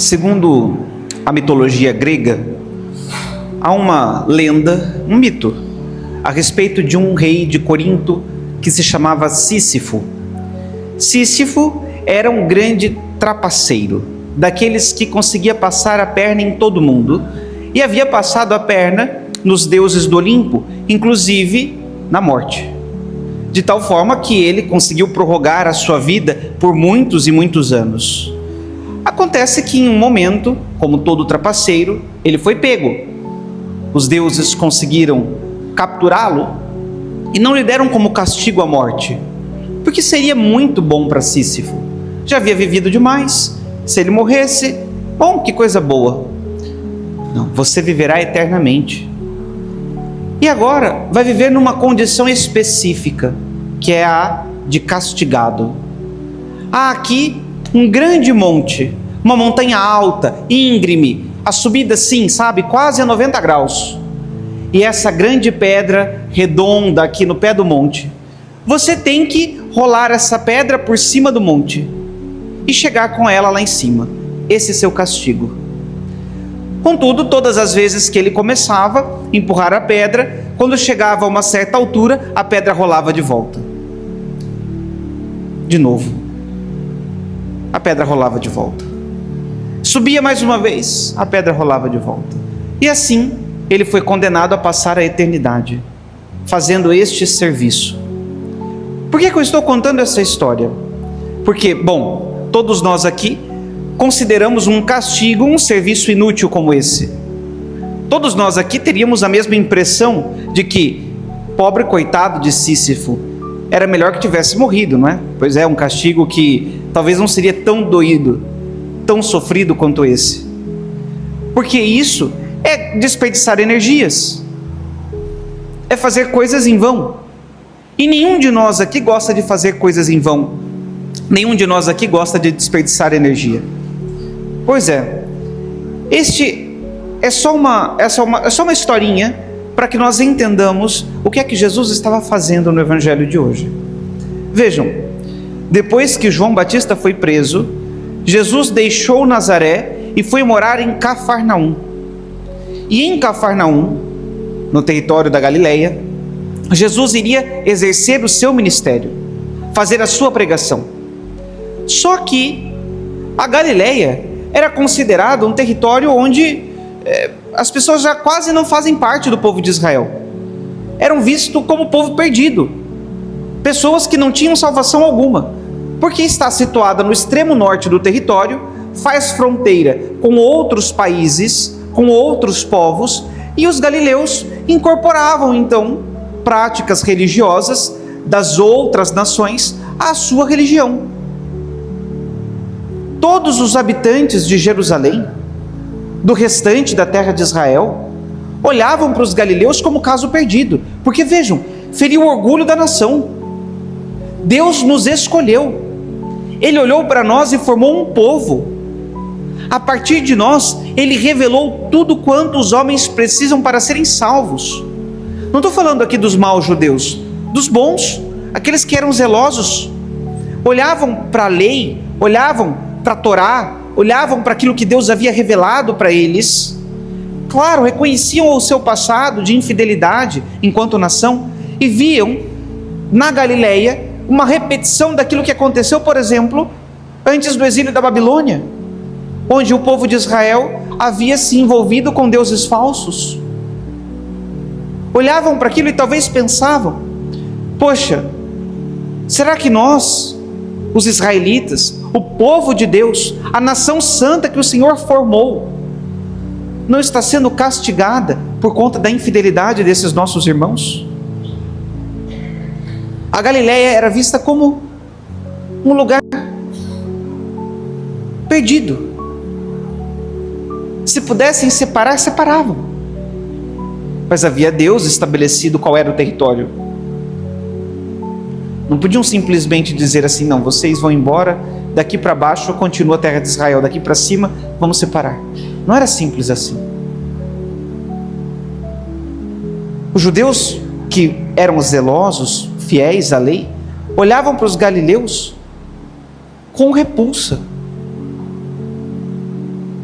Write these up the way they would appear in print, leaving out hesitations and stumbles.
Segundo a mitologia grega, há uma lenda, um mito, a respeito de um rei de Corinto que se chamava Sísifo. Sísifo era um grande trapaceiro, daqueles que conseguia passar a perna em todo mundo, e havia passado a perna nos deuses do Olimpo, inclusive na morte. De tal forma que ele conseguiu prorrogar a sua vida por muitos e muitos anos. Acontece que em um momento, como todo trapaceiro, ele foi pego. Os deuses conseguiram capturá-lo e não lhe deram como castigo a morte, porque seria muito bom para Sísifo. Já havia vivido demais. Se ele morresse, bom, que coisa boa. Não, você viverá eternamente. E agora vai viver numa condição específica, que é a de castigado. Há aqui um grande monte, uma montanha alta, íngreme, a subida sim, sabe, quase a 90 graus. E essa grande pedra redonda aqui no pé do monte, você tem que rolar essa pedra por cima do monte e chegar com ela lá em cima. Esse é seu castigo. Contudo, todas as vezes que ele começava a empurrar a pedra, quando chegava a uma certa altura, a pedra rolava de volta. De novo. A pedra rolava de volta. Subia mais uma vez, a pedra rolava de volta. E assim, ele foi condenado a passar a eternidade, fazendo este serviço. Por que eu estou contando essa história? Porque, bom, todos nós aqui consideramos um castigo um serviço inútil como esse. Todos nós aqui teríamos a mesma impressão de que, pobre coitado de Sísifo, era melhor que tivesse morrido, não é? Pois é, um castigo que talvez não seria tão doído, tão sofrido quanto esse. Porque isso é desperdiçar energias, é fazer coisas em vão. E nenhum de nós aqui gosta de fazer coisas em vão. Nenhum de nós aqui gosta de desperdiçar energia. Pois é, este é só uma historinha para que nós entendamos o que é que Jesus estava fazendo no Evangelho de hoje. Vejam, depois que João Batista foi preso, Jesus deixou Nazaré e foi morar em Cafarnaum. E em Cafarnaum, no território da Galileia, Jesus iria exercer o seu ministério, fazer a sua pregação. Só que a Galileia era considerado um território onde as pessoas já quase não fazem parte do povo de Israel. Eram vistos como povo perdido, pessoas que não tinham salvação alguma, porque está situada no extremo norte do território, faz fronteira com outros países, com outros povos, e os galileus incorporavam então práticas religiosas das outras nações à sua religião. Todos os habitantes de Jerusalém, do restante da terra de Israel, olhavam para os galileus como caso perdido, porque vejam, feriu o orgulho da nação. Deus nos escolheu, Ele olhou para nós e formou um povo. A partir de nós, Ele revelou tudo quanto os homens precisam para serem salvos. Não estou falando aqui dos maus judeus, dos bons, aqueles que eram zelosos, olhavam para a lei, olhavam para a Torá, olhavam para aquilo que Deus havia revelado para eles. Claro, reconheciam o seu passado de infidelidade enquanto nação e viam na Galileia uma repetição daquilo que aconteceu, por exemplo, antes do exílio da Babilônia, onde o povo de Israel havia se envolvido com deuses falsos. Olhavam para aquilo e talvez pensavam: poxa, será que nós, os israelitas, o povo de Deus, a nação santa que o Senhor formou, não está sendo castigada por conta da infidelidade desses nossos irmãos? A Galileia era vista como um lugar perdido. Se pudessem separar, separavam. Mas havia Deus estabelecido qual era o território. Não podiam simplesmente dizer assim: não, vocês vão embora, daqui para baixo continua a terra de Israel, daqui para cima vamos separar. Não era simples assim. Os judeus que eram zelosos, fiéis à lei, olhavam para os galileus com repulsa.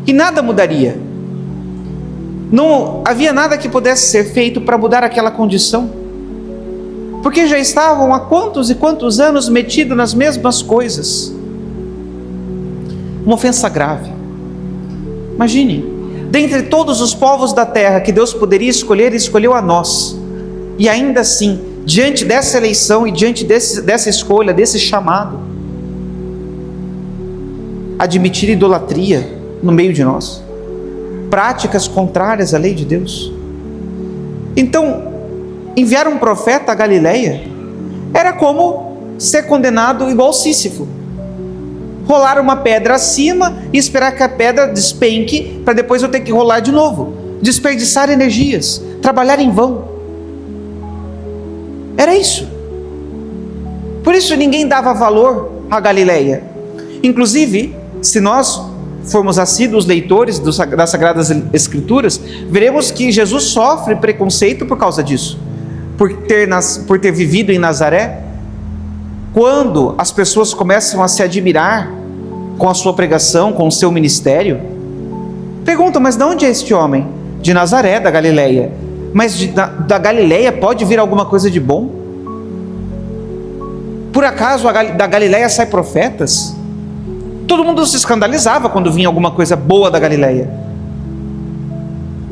E nada mudaria. Não havia nada que pudesse ser feito para mudar aquela condição, porque já estavam há quantos e quantos anos metidos nas mesmas coisas. Uma ofensa grave. Imagine, dentre todos os povos da terra que Deus poderia escolher, Ele escolheu a nós. E ainda assim, diante dessa eleição e diante dessa escolha, desse chamado, admitir idolatria no meio de nós, práticas contrárias à lei de Deus. Então, enviar um profeta a Galileia era como ser condenado igual Sísifo, rolar uma pedra acima e esperar que a pedra despenque para depois eu ter que rolar de novo, desperdiçar energias, trabalhar em vão. Era isso. Por isso ninguém dava valor a Galileia. Inclusive, se nós formos assíduos leitores das Sagradas Escrituras, veremos que Jesus sofre preconceito por causa disso, por ter vivido em Nazaré. Quando as pessoas começam a se admirar com a sua pregação, com o seu ministério, perguntam: mas de onde é este homem? De Nazaré, da Galileia. Mas da Galileia pode vir alguma coisa de bom? Por acaso da Galileia saem profetas? Todo mundo se escandalizava quando vinha alguma coisa boa da Galileia,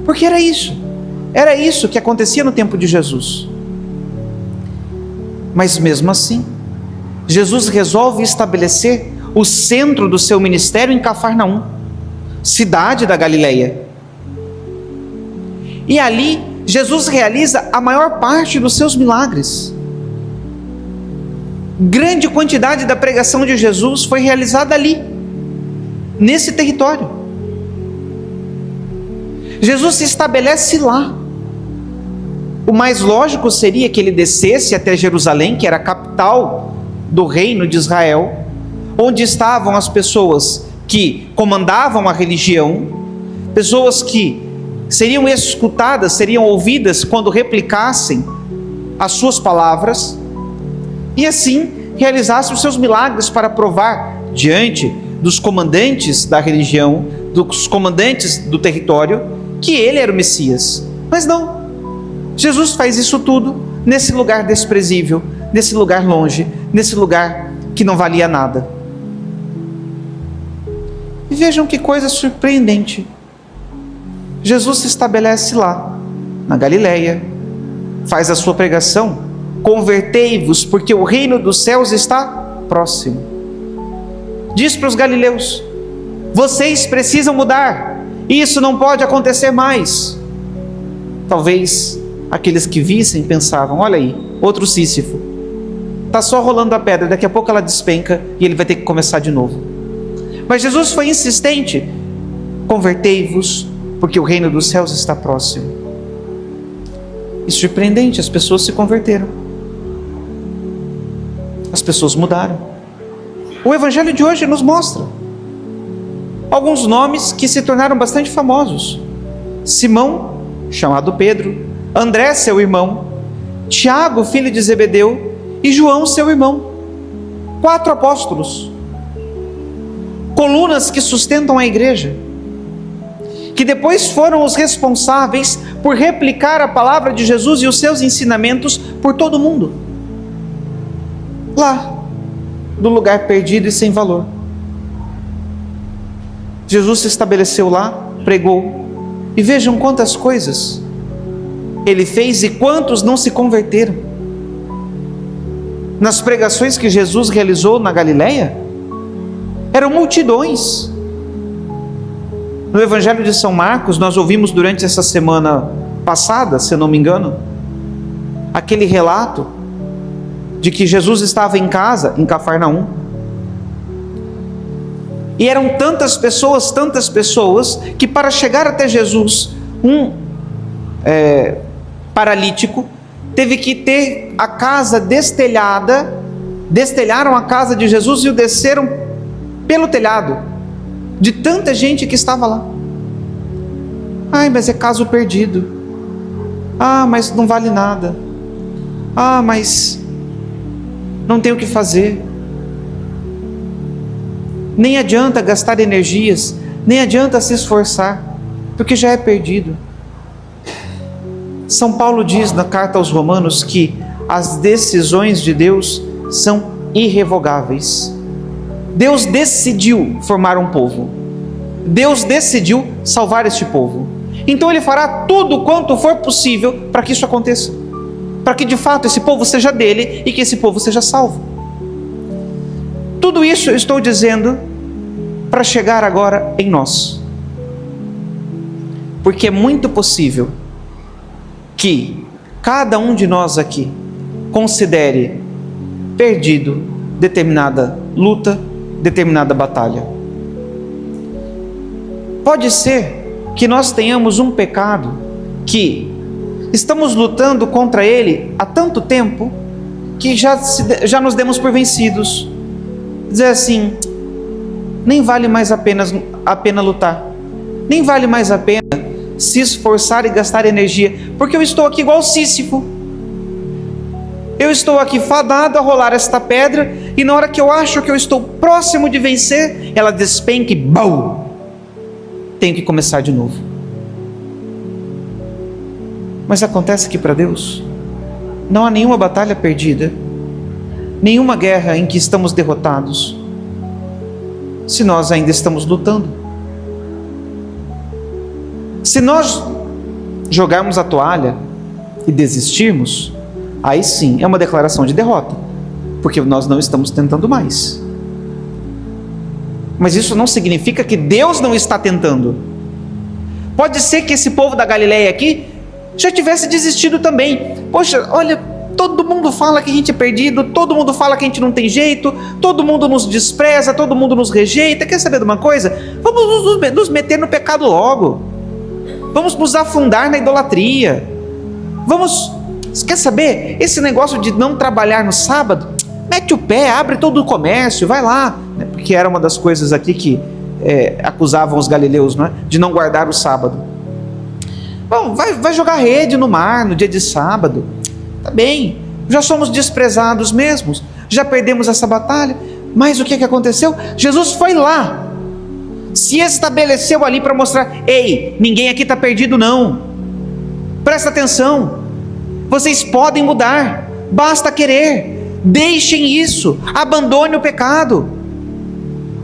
porque era isso que acontecia no tempo de Jesus. Mas mesmo assim, Jesus resolve estabelecer o centro do seu ministério em Cafarnaum, cidade da Galileia. E ali Jesus realiza a maior parte dos seus milagres. Grande quantidade da pregação de Jesus foi realizada ali, nesse território. Jesus se estabelece lá. O mais lógico seria que ele descesse até Jerusalém, que era a capital do reino de Israel, onde estavam as pessoas que comandavam a religião, pessoas que seriam escutadas, seriam ouvidas quando replicassem as suas palavras, e assim realizasse os seus milagres para provar diante dos comandantes da religião, dos comandantes do território, que ele era o Messias. Mas não, Jesus faz isso tudo nesse lugar desprezível, nesse lugar longe, nesse lugar que não valia nada. E vejam que coisa surpreendente. Jesus se estabelece lá, na Galileia, faz a sua pregação: convertei-vos, porque o reino dos céus está próximo. Diz para os galileus: vocês precisam mudar, isso não pode acontecer mais. Talvez aqueles que vissem pensavam: olha aí, outro Sísifo, está só rolando a pedra, daqui a pouco ela despenca e ele vai ter que começar de novo. Mas Jesus foi insistente: convertei-vos, porque o reino dos céus está próximo. E surpreendente, as pessoas se converteram, as pessoas mudaram. O evangelho de hoje nos mostra alguns nomes que se tornaram bastante famosos: Simão, chamado Pedro, André, seu irmão, Tiago, filho de Zebedeu, e João, seu irmão. 4 apóstolos, colunas que sustentam a igreja, que depois foram os responsáveis por replicar a palavra de Jesus e os seus ensinamentos por todo o mundo. Lá, do lugar perdido e sem valor, Jesus se estabeleceu lá, pregou, e vejam quantas coisas ele fez e quantos não se converteram. Nas pregações que Jesus realizou na Galileia, eram multidões. No Evangelho de São Marcos, nós ouvimos durante essa semana passada, se eu não me engano, aquele relato de que Jesus estava em casa, em Cafarnaum, e eram tantas pessoas, que para chegar até Jesus, um paralítico teve que ter a casa destelhada, destelharam a casa de Jesus e o desceram pelo telhado, de tanta gente que estava lá. Ai, mas é caso perdido. Ah, mas não vale nada. Ah, mas não tem o que fazer. Nem adianta gastar energias, Nem adianta se esforçar, porque já é perdido. São Paulo diz na carta aos Romanos que as decisões de Deus são irrevogáveis. Deus decidiu formar um povo. Deus decidiu salvar este povo. Então Ele fará tudo quanto for possível para que isso aconteça. Para que de fato esse povo seja dele e que esse povo seja salvo. Tudo isso eu estou dizendo para chegar agora em nós. Porque é muito possível que cada um de nós aqui considere perdido determinada luta, determinada batalha. Pode ser que nós tenhamos um pecado que estamos lutando contra ele há tanto tempo que já nos demos por vencidos. Dizer assim, nem vale mais a pena lutar, nem vale mais a pena se esforçar e gastar energia, porque eu estou aqui igual Sísifo. Eu estou aqui fadado a rolar esta pedra, e na hora que eu acho que eu estou próximo de vencer, ela despenca e BAU! Tenho que começar de novo. Mas acontece que para Deus não há nenhuma batalha perdida, nenhuma guerra em que estamos derrotados, se nós ainda estamos lutando. Se nós jogarmos a toalha e desistirmos, aí sim é uma declaração de derrota, porque nós não estamos tentando mais. Mas isso não significa que Deus não está tentando. Pode ser que esse povo da Galileia aqui já tivesse desistido também. Poxa, olha, todo mundo fala que a gente é perdido, todo mundo fala que a gente não tem jeito, todo mundo nos despreza, todo mundo nos rejeita. Quer saber de uma coisa? Vamos nos meter no pecado logo. Vamos nos afundar na idolatria. Quer saber? Esse negócio de não trabalhar no sábado, mete o pé, abre todo o comércio, vai lá. Porque era uma das coisas aqui que acusavam os galileus, não é? De não guardar o sábado. Bom, vai jogar rede no mar no dia de sábado. Tá bem, já somos desprezados mesmos, já perdemos essa batalha. Mas o que aconteceu? Jesus foi lá, se estabeleceu ali para mostrar: ei, ninguém aqui está perdido não, presta atenção, vocês podem mudar, basta querer, deixem isso, abandone o pecado,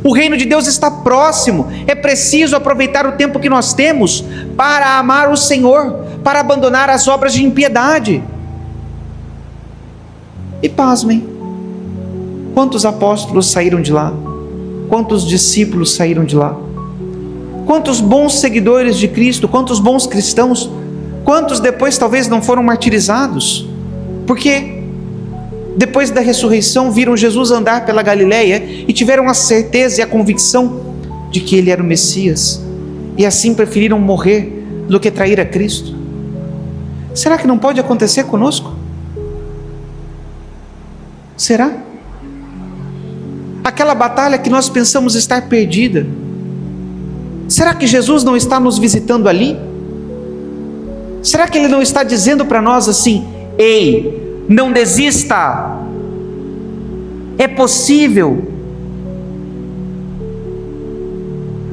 o reino de Deus está próximo, é preciso aproveitar o tempo que nós temos para amar o Senhor, para abandonar as obras de impiedade. E pasmem, quantos apóstolos saíram de lá? Quantos discípulos saíram de lá? Quantos bons seguidores de Cristo, quantos bons cristãos, quantos depois talvez não foram martirizados? Porque depois da ressurreição viram Jesus andar pela Galileia e tiveram a certeza e a convicção de que Ele era o Messias, e assim preferiram morrer do que trair a Cristo. Será que não pode acontecer conosco? Será? Aquela batalha que nós pensamos estar perdida, será que Jesus não está nos visitando ali? Será que Ele não está dizendo para nós assim: ei, não desista, é possível?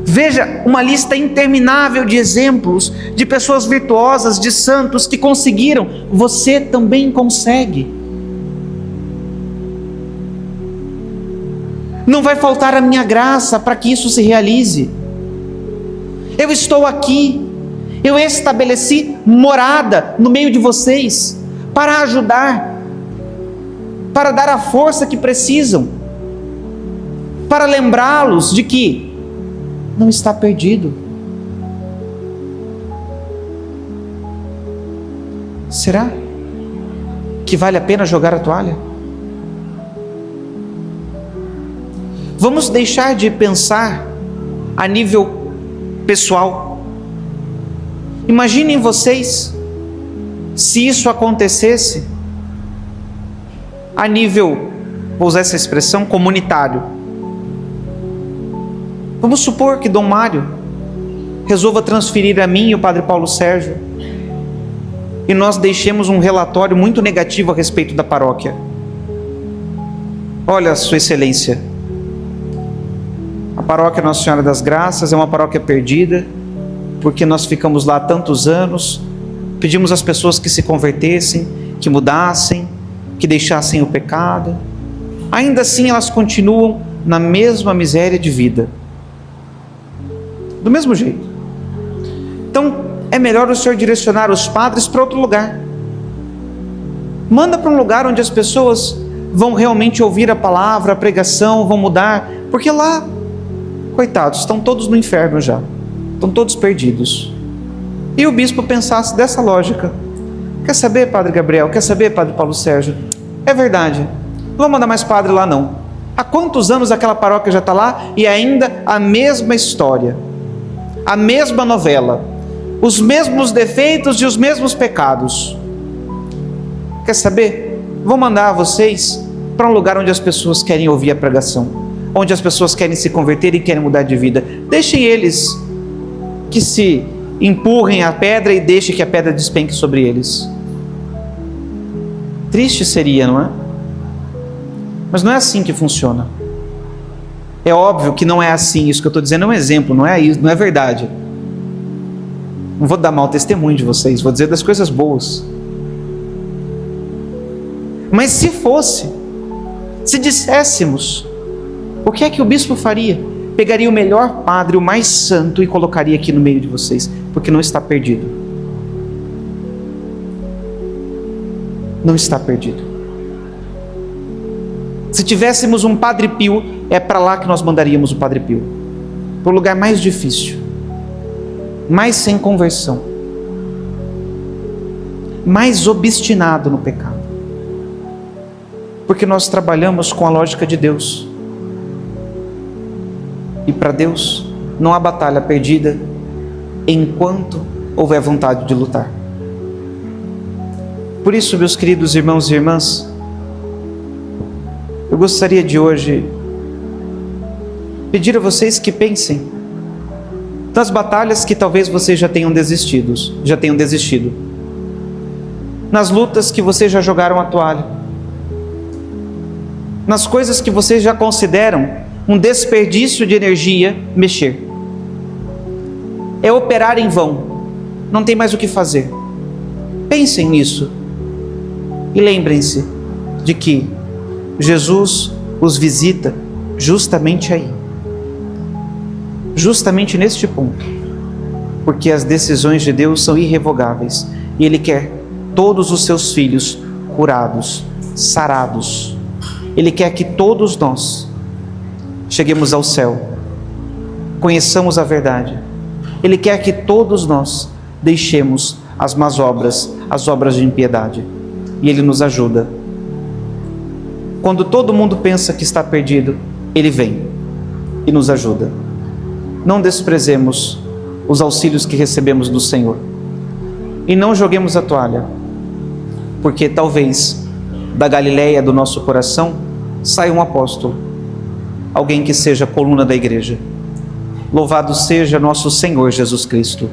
Veja uma lista interminável de exemplos de pessoas virtuosas, de santos que conseguiram. Você também consegue. Não vai faltar a minha graça para que isso se realize. Eu estou aqui, eu estabeleci morada no meio de vocês, para ajudar, para dar a força que precisam, para lembrá-los de que não está perdido. Será que vale a pena jogar a toalha? Vamos deixar de pensar a nível pessoal. Imaginem vocês se isso acontecesse a nível, vou usar essa expressão, comunitário. Vamos supor que Dom Mário resolva transferir a mim e o Padre Paulo Sérgio, e nós deixemos um relatório muito negativo a respeito da paróquia. Olha, Sua Excelência, A paróquia Nossa Senhora das Graças é uma paróquia perdida, porque nós ficamos lá há tantos anos, pedimos às pessoas que se convertessem, que mudassem, que deixassem o pecado. Ainda assim elas continuam na mesma miséria de vida, do mesmo jeito. Então é melhor o Senhor direcionar os padres para outro lugar. Manda para um lugar onde as pessoas vão realmente ouvir a palavra, a pregação, vão mudar, porque lá, coitados, estão todos no inferno já, estão todos perdidos. E o bispo pensasse dessa lógica: quer saber, Padre Gabriel, quer saber, Padre Paulo Sérgio, é verdade, não vou mandar mais padre lá não. Há quantos anos aquela paróquia já está lá e ainda a mesma história, a mesma novela, os mesmos defeitos e os mesmos pecados. Quer saber? Vou mandar vocês para um lugar onde as pessoas querem ouvir a pregação, onde as pessoas querem se converter e querem mudar de vida. Deixem eles que se empurrem a pedra e deixem que a pedra despenque sobre eles. Triste seria, não é? Mas não é assim que funciona. É óbvio que não é assim. Isso que eu estou dizendo é um exemplo, não é isso, não é verdade. Não vou dar mau testemunho de vocês, vou dizer das coisas boas. Mas se fosse, se disséssemos, o que é que o bispo faria? Pegaria o melhor padre, o mais santo, e colocaria aqui no meio de vocês, porque não está perdido. Não está perdido. Se tivéssemos um Padre Pio, é para lá que nós mandaríamos o Padre Pio, para o lugar mais difícil, mais sem conversão, mais obstinado no pecado, porque nós trabalhamos com a lógica de Deus, e para Deus não há batalha perdida enquanto houver vontade de lutar. Por isso, meus queridos irmãos e irmãs, eu gostaria de hoje pedir a vocês que pensem das batalhas que talvez vocês já tenham desistido, nas lutas que vocês já jogaram a toalha, nas coisas que vocês já consideram um desperdício de energia mexer. É operar em vão, não tem mais o que fazer. Pensem nisso e lembrem-se de que Jesus os visita justamente aí, justamente neste ponto, porque as decisões de Deus são irrevogáveis e Ele quer todos os seus filhos curados, sarados. Ele quer que todos nós cheguemos ao céu, conheçamos a verdade. Ele quer que todos nós deixemos as más obras, as obras de impiedade, e Ele nos ajuda. Quando todo mundo pensa que está perdido, Ele vem e nos ajuda. Não desprezemos os auxílios que recebemos do Senhor, e não joguemos a toalha, porque talvez da Galileia do nosso coração saia um apóstolo, alguém que seja coluna da igreja. Louvado seja nosso Senhor Jesus Cristo.